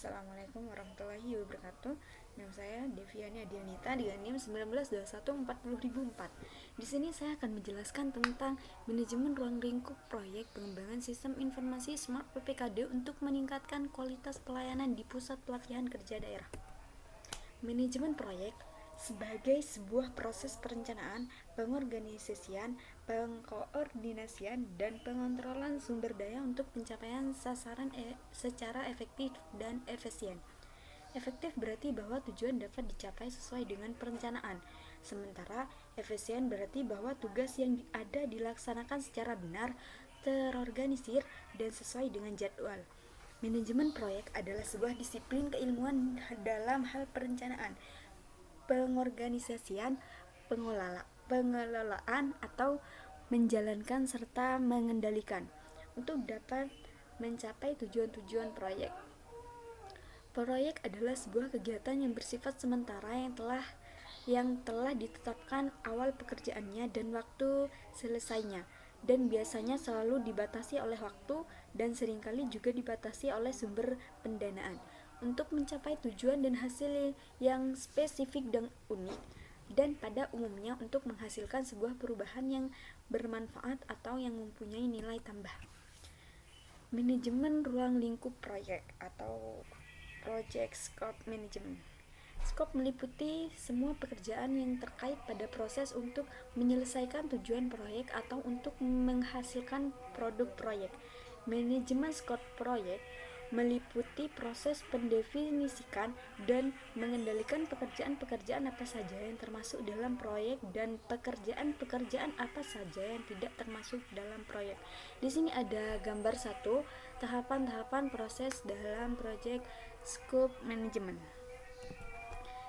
Assalamualaikum warahmatullahi wabarakatuh. Nama saya Deviani Adianita dengan NIM 19214004. Di sini saya akan menjelaskan tentang manajemen ruang lingkup proyek pengembangan sistem informasi Smart PPKD untuk meningkatkan kualitas pelayanan di pusat pelatihan kerja daerah. Manajemen proyek sebagai sebuah proses perencanaan, pengorganisasian, pengkoordinasian, dan pengontrolan sumber daya untuk pencapaian sasaran secara efektif dan efisien. Efektif berarti bahwa tujuan dapat dicapai sesuai dengan perencanaan, sementara efisien berarti bahwa tugas yang ada dilaksanakan secara benar, terorganisir, dan sesuai dengan jadwal. Manajemen proyek adalah sebuah disiplin keilmuan dalam hal perencanaan, pengorganisasian, pengelolaan atau menjalankan serta mengendalikan untuk dapat mencapai tujuan-tujuan proyek. Proyek adalah sebuah kegiatan yang bersifat sementara yang telah ditetapkan awal pekerjaannya dan waktu selesainya, dan biasanya selalu dibatasi oleh waktu dan seringkali juga dibatasi oleh sumber pendanaan untuk mencapai tujuan dan hasil yang spesifik dan unik, dan pada umumnya untuk menghasilkan sebuah perubahan yang bermanfaat atau yang mempunyai nilai tambah. Manajemen ruang lingkup proyek atau Project Scope Management. Skop meliputi semua pekerjaan yang terkait pada proses untuk menyelesaikan tujuan proyek atau untuk menghasilkan produk proyek. Manajemen skop proyek meliputi proses mendefinisikan dan mengendalikan pekerjaan-pekerjaan apa saja yang termasuk dalam proyek dan pekerjaan-pekerjaan apa saja yang tidak termasuk dalam proyek. Di sini ada gambar satu, tahapan-tahapan proses dalam project scope management.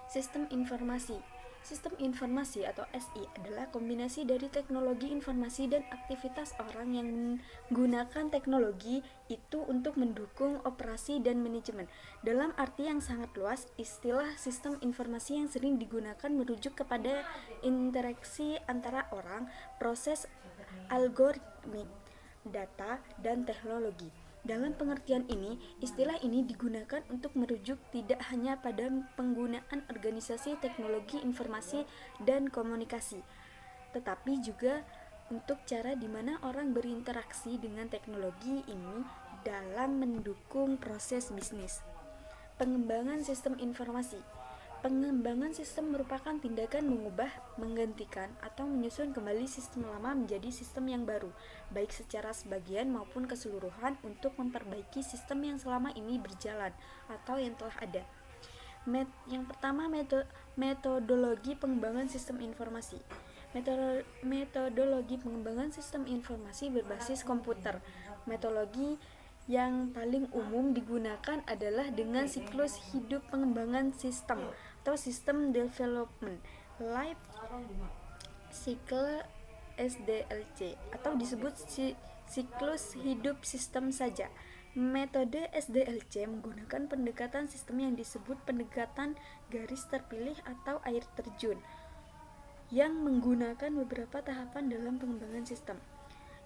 Sistem informasi. Sistem informasi atau SI adalah kombinasi dari teknologi informasi dan aktivitas orang yang menggunakan teknologi itu untuk mendukung operasi dan manajemen. Dalam arti yang sangat luas, istilah sistem informasi yang sering digunakan merujuk kepada interaksi antara orang, proses, algoritmik, data, dan teknologi. Dalam pengertian ini, istilah ini digunakan untuk merujuk tidak hanya pada penggunaan organisasi teknologi informasi dan komunikasi, tetapi juga untuk cara di mana orang berinteraksi dengan teknologi ini dalam mendukung proses bisnis. Pengembangan sistem informasi. Pengembangan sistem merupakan tindakan mengubah, menggantikan, atau menyusun kembali sistem lama menjadi sistem yang baru, baik secara sebagian maupun keseluruhan untuk memperbaiki sistem yang selama ini berjalan atau yang telah ada. Yang pertama, metodologi pengembangan sistem informasi. Metodologi pengembangan sistem informasi berbasis komputer. Metodologi yang paling umum digunakan adalah dengan siklus hidup pengembangan sistem atau System Development Life Cycle SDLC atau disebut siklus hidup sistem saja. Metode SDLC menggunakan pendekatan sistem yang disebut pendekatan garis terpilih atau air terjun yang menggunakan beberapa tahapan dalam pengembangan sistem.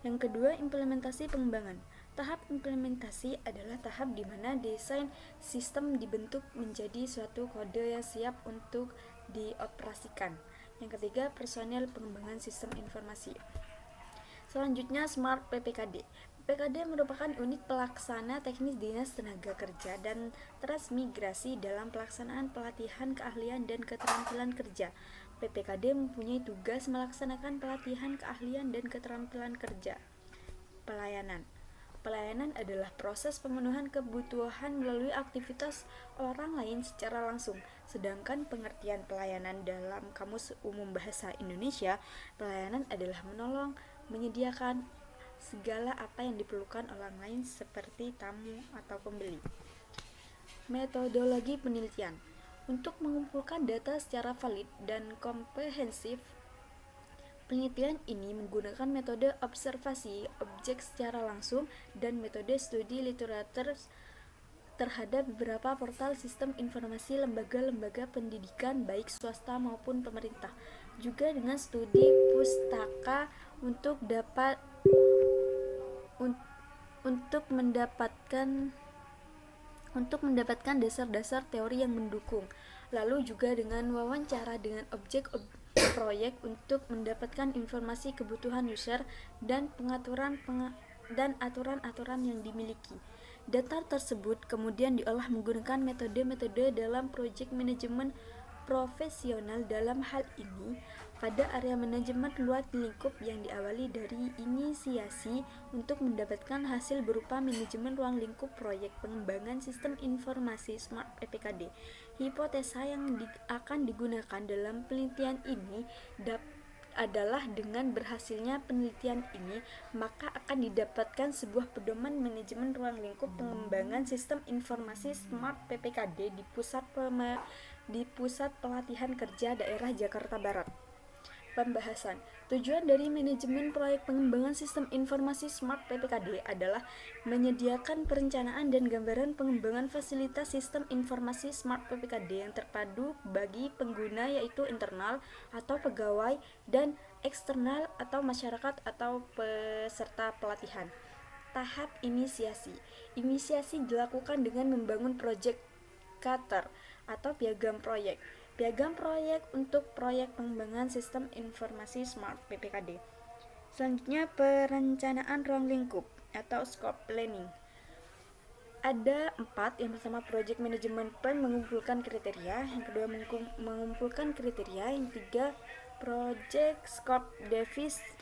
Yang kedua, implementasi pengembangan. Tahap implementasi adalah tahap di mana desain sistem dibentuk menjadi suatu kode yang siap untuk dioperasikan. Yang ketiga, personel pengembangan sistem informasi. Selanjutnya, Smart PPKD. PPKD merupakan unit pelaksana teknis Dinas Tenaga Kerja dan transmigrasi dalam pelaksanaan pelatihan keahlian dan keterampilan kerja. PPKD mempunyai tugas melaksanakan pelatihan keahlian dan keterampilan kerja. Pelayanan. Pelayanan adalah proses pemenuhan kebutuhan melalui aktivitas orang lain secara langsung. Sedangkan pengertian pelayanan dalam Kamus Umum Bahasa Indonesia, pelayanan adalah menolong, menyediakan segala apa yang diperlukan orang lain seperti tamu atau pembeli. Metodologi penelitian. Untuk mengumpulkan data secara valid dan komprehensif, penelitian ini menggunakan metode observasi objek secara langsung dan metode studi literatur terhadap beberapa portal sistem informasi lembaga-lembaga pendidikan baik swasta maupun pemerintah. Juga dengan studi pustaka untuk mendapatkan untuk mendapatkan dasar-dasar teori yang mendukung. Lalu juga dengan wawancara dengan objek proyek untuk mendapatkan informasi kebutuhan user dan aturan-aturan yang dimiliki. Data tersebut kemudian diolah menggunakan metode-metode dalam project management profesional. Dalam hal ini, pada area manajemen luas lingkup yang diawali dari inisiasi untuk mendapatkan hasil berupa manajemen ruang lingkup proyek pengembangan sistem informasi Smart PPKD. Hipotesa yang akan digunakan dalam penelitian ini adalah dengan berhasilnya penelitian ini, maka akan didapatkan sebuah pedoman manajemen ruang lingkup pengembangan sistem informasi Smart PPKD di Pusat Pelatihan Kerja Daerah Jakarta Barat. Pembahasan. Tujuan dari manajemen proyek pengembangan sistem informasi Smart PPKD adalah menyediakan perencanaan dan gambaran pengembangan fasilitas sistem informasi Smart PPKD yang terpadu bagi pengguna, yaitu internal atau pegawai dan eksternal atau masyarakat atau peserta pelatihan. Tahap inisiasi. Inisiasi dilakukan dengan membangun project cutter atau piagam proyek. Piagam proyek untuk proyek pengembangan sistem informasi Smart PPKD. Selanjutnya, perencanaan ruang lingkup atau scope planning. Ada 4. Yang pertama, project management plan, mengumpulkan kriteria. Yang kedua, mengumpulkan kriteria. Yang ketiga, project scope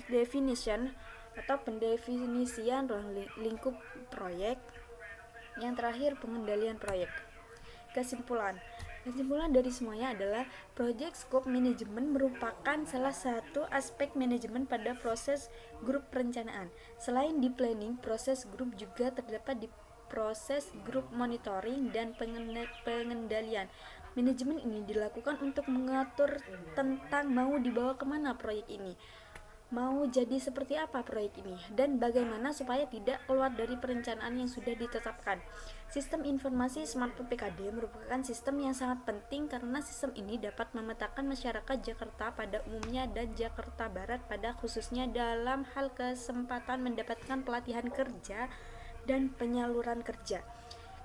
definition atau pendefinisian ruang lingkup proyek. Yang terakhir, pengendalian proyek. Kesimpulan dari semuanya adalah project scope management merupakan salah satu aspek manajemen pada proses grup perencanaan. Selain di planning, proses grup juga terdapat di proses grup monitoring dan pengendalian. Manajemen ini dilakukan untuk mengatur tentang mau dibawa kemana proyek ini, mau jadi seperti apa proyek ini, dan bagaimana supaya tidak keluar dari perencanaan yang sudah ditetapkan. Sistem informasi Smart PPKD merupakan sistem yang sangat penting karena sistem ini dapat memetakan masyarakat Jakarta pada umumnya dan Jakarta Barat pada khususnya dalam hal kesempatan mendapatkan pelatihan kerja dan penyaluran kerja.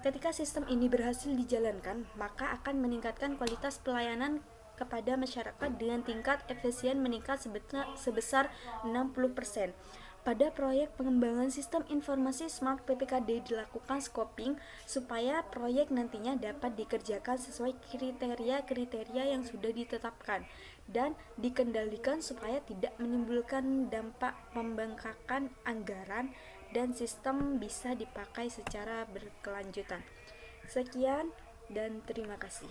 Ketika sistem ini berhasil dijalankan, maka akan meningkatkan kualitas pelayanan kepada masyarakat dengan tingkat efisien meningkat sebesar 60%. Pada proyek pengembangan sistem informasi Smart PPKD dilakukan scoping supaya proyek nantinya dapat dikerjakan sesuai kriteria-kriteria yang sudah ditetapkan dan dikendalikan supaya tidak menimbulkan dampak pembengkakan anggaran dan sistem bisa dipakai secara berkelanjutan. Sekian dan terima kasih.